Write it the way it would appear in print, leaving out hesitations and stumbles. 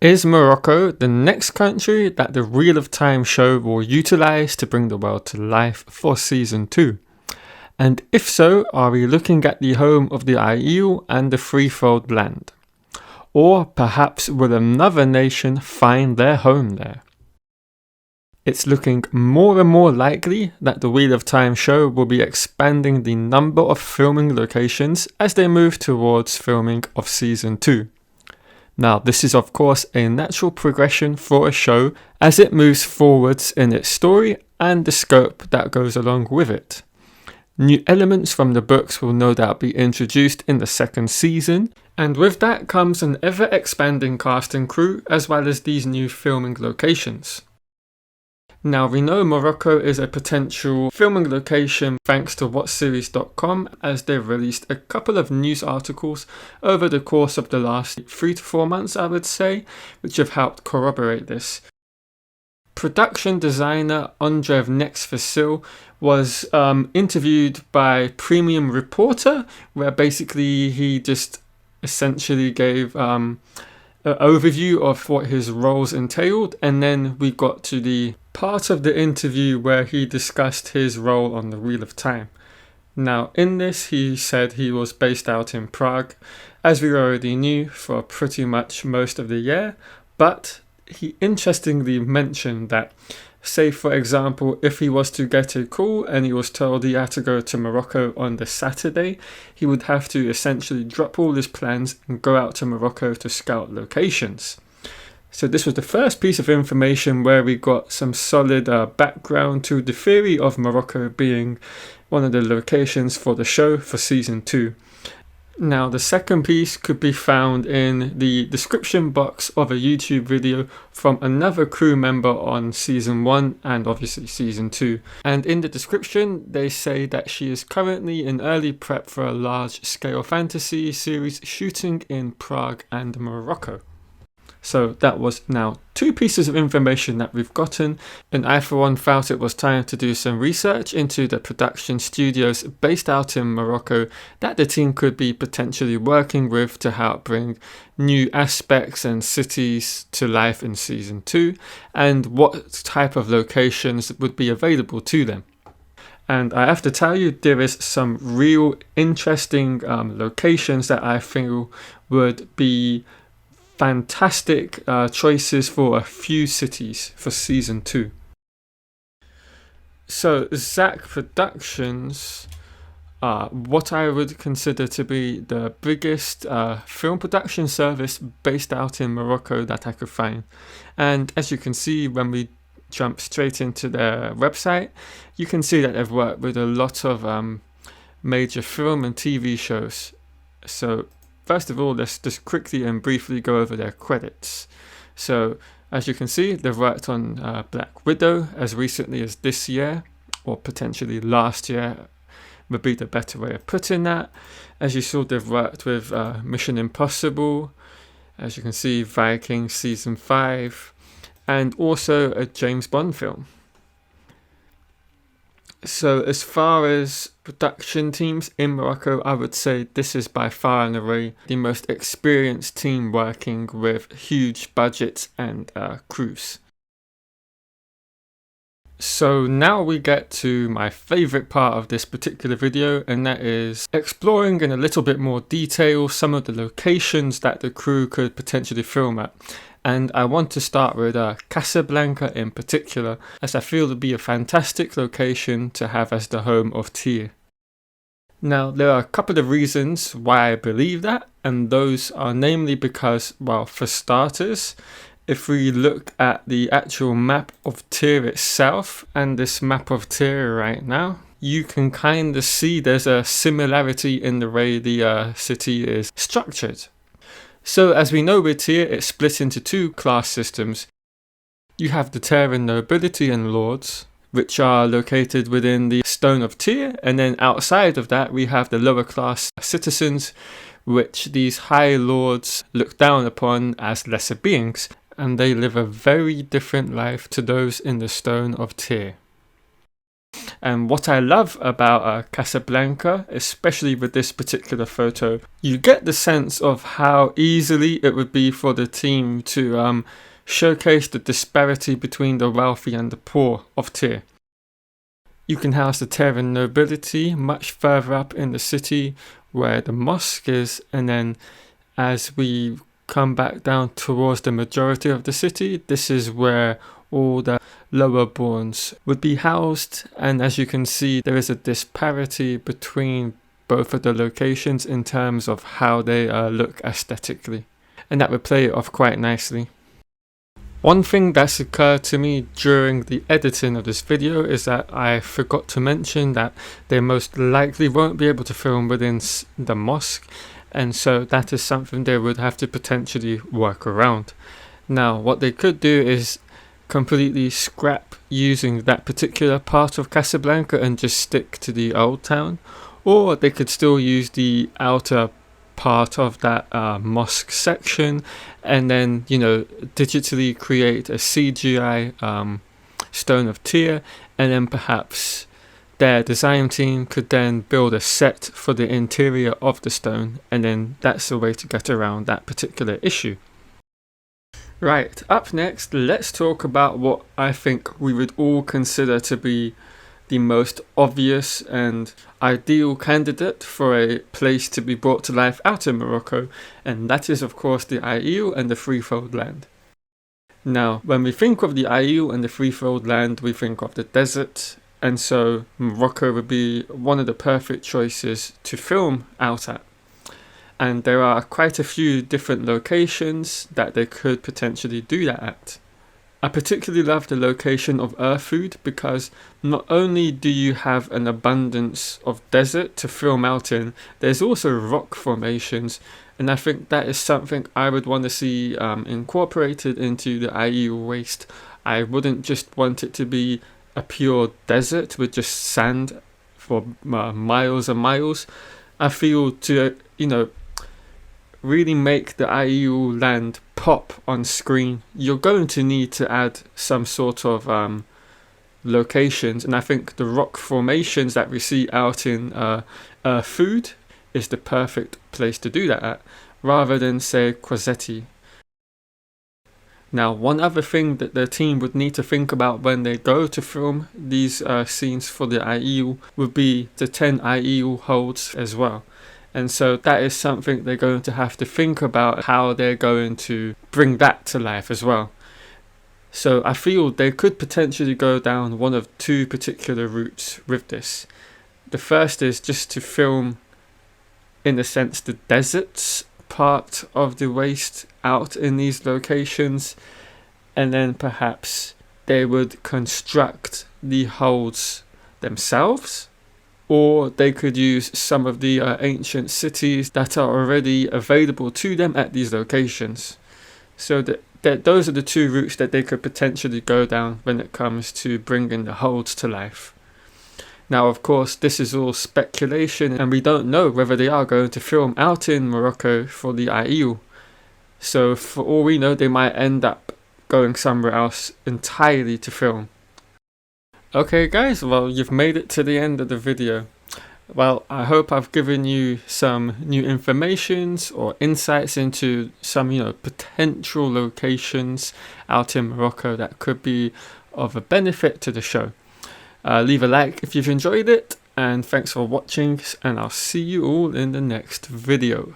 Is Morocco the next country that the Wheel of Time show will utilise to bring the world to life for season 2? And if so, are we looking at the home of the Aiel and the threefold land? Or perhaps will another nation find their home there? It's looking more and more likely that the Wheel of Time show will be expanding the number of filming locations as they move towards filming of season 2. Now, this is of course a natural progression for a show as it moves forwards in its story and the scope that goes along with it. New elements from the books will no doubt be introduced in the second season, and with that comes an ever-expanding cast and crew as well as these new filming locations. Now, we know Morocco is a potential filming location thanks to whatseries.com, as they've released a couple of news articles over the course of the last 3 to 4 months, I would say, which have helped corroborate this. Production designer Andrev Nexfasil was interviewed by Premium Reporter, where basically he just essentially gave an overview of what his roles entailed, and then we got to the part of the interview where he discussed his role on the Wheel of Time. Now, in this, he said he was based out in Prague, as we already knew, for pretty much most of the year, but he interestingly mentioned that, say for example, if he was to get a call and he was told he had to go to Morocco on the Saturday, he would have to essentially drop all his plans and go out to Morocco to scout locations. So this was the first piece of information where we got some solid background to the theory of Morocco being one of the locations for the show for season 2. Now, the second piece could be found in the description box of a YouTube video from another crew member on season 1 and obviously season 2. And in the description, they say that she is currently in early prep for a large-scale fantasy series shooting in Prague and Morocco. So that was now 2 pieces of information that we've gotten, and I for one felt it was time to do some research into the production studios based out in Morocco that the team could be potentially working with to help bring new aspects and cities to life in season 2, and what type of locations would be available to them. And I have to tell you, there is some real interesting locations that I feel would be fantastic choices for a few cities for season 2. So Zack Productions, what I would consider to be the biggest film production service based out in Morocco that I could find. And as you can see, when we jump straight into their website, you can see that they've worked with a lot of major film and TV shows. So first of all, let's just quickly and briefly go over their credits. So, as you can see, they've worked on Black Widow as recently as this year, or potentially last year would be the better way of putting that. As you saw, they've worked with Mission Impossible, as you can see, Vikings Season 5, and also a James Bond film. So as far as production teams in Morocco, I would say this is by far and away the most experienced team working with huge budgets and crews. So now we get to my favourite part of this particular video, and that is exploring in a little bit more detail some of the locations that the crew could potentially film at. And I want to start with Casablanca in particular, as I feel it would be a fantastic location to have as the home of Tear. Now, there are a couple of reasons why I believe that, and those are namely because, well, for starters, if we look at the actual map of Tear itself and this map of Tear right now, you can kind of see there's a similarity in the way the city is structured. So as we know with Tear, it's split into 2 class systems. You have the Terran nobility and lords, which are located within the Stone of Tear, and then outside of that we have the lower class citizens, which these high lords look down upon as lesser beings, and they live a very different life to those in the Stone of Tear. And what I love about Casablanca, especially with this particular photo, you get the sense of how easily it would be for the team to showcase the disparity between the wealthy and the poor of Tear. You can house the Tearan nobility much further up in the city where the mosque is, and then as we come back down towards the majority of the city, this is where all the lower borns would be housed. And as you can see, there is a disparity between both of the locations in terms of how they look aesthetically, and that would play it off quite nicely. One thing that's occurred to me during the editing of this video is that I forgot to mention that they most likely won't be able to film within the mosque, and so that is something they would have to potentially work around. Now, what they could do is completely scrap using that particular part of Casablanca and just stick to the old town, or they could still use the outer part of that mosque section and then, you know, digitally create a CGI stone of Tear, and then perhaps their design team could then build a set for the interior of the stone, and then that's the way to get around that particular issue. Right, up next, let's talk about what I think we would all consider to be the most obvious and ideal candidate for a place to be brought to life out in Morocco, and that is of course the Aiel and the Freefold Land. Now, when we think of the Aiel and the Freefold Land, we think of the desert, and so Morocco would be one of the perfect choices to film out at. And there are quite a few different locations that they could potentially do that at. I particularly love the location of Erfoud because not only do you have an abundance of desert to film out in, there's also rock formations, and I think that is something I would want to see incorporated into the Aiel waste. I wouldn't just want it to be a pure desert with just sand for miles and miles. I feel to, you know, really make the Aiel land pop on screen, you're going to need to add some sort of locations, and I think the rock formations that we see out in Erfoud is the perfect place to do that at, rather than say Croisetti. Now, one other thing that the team would need to think about when they go to film these scenes for the Aiel would be the 10 Aiel holds as well. And so that is something they're going to have to think about, how they're going to bring that to life as well. So I feel they could potentially go down one of two particular routes with this. The first is just to film, in a sense, the deserts part of the waste out in these locations, and then perhaps they would construct the holds themselves, or they could use some of the ancient cities that are already available to them at these locations. So those are the two routes that they could potentially go down when it comes to bringing the holds to life. Now, of course, this is all speculation, and we don't know whether they are going to film out in Morocco for the Aiel. So for all we know, they might end up going somewhere else entirely to film. Okay guys, well, you've made it to the end of the video. Well, I hope I've given you some new informations or insights into some, potential locations out in Morocco that could be of a benefit to the show. Leave a like if you've enjoyed it, and thanks for watching, and I'll see you all in the next video.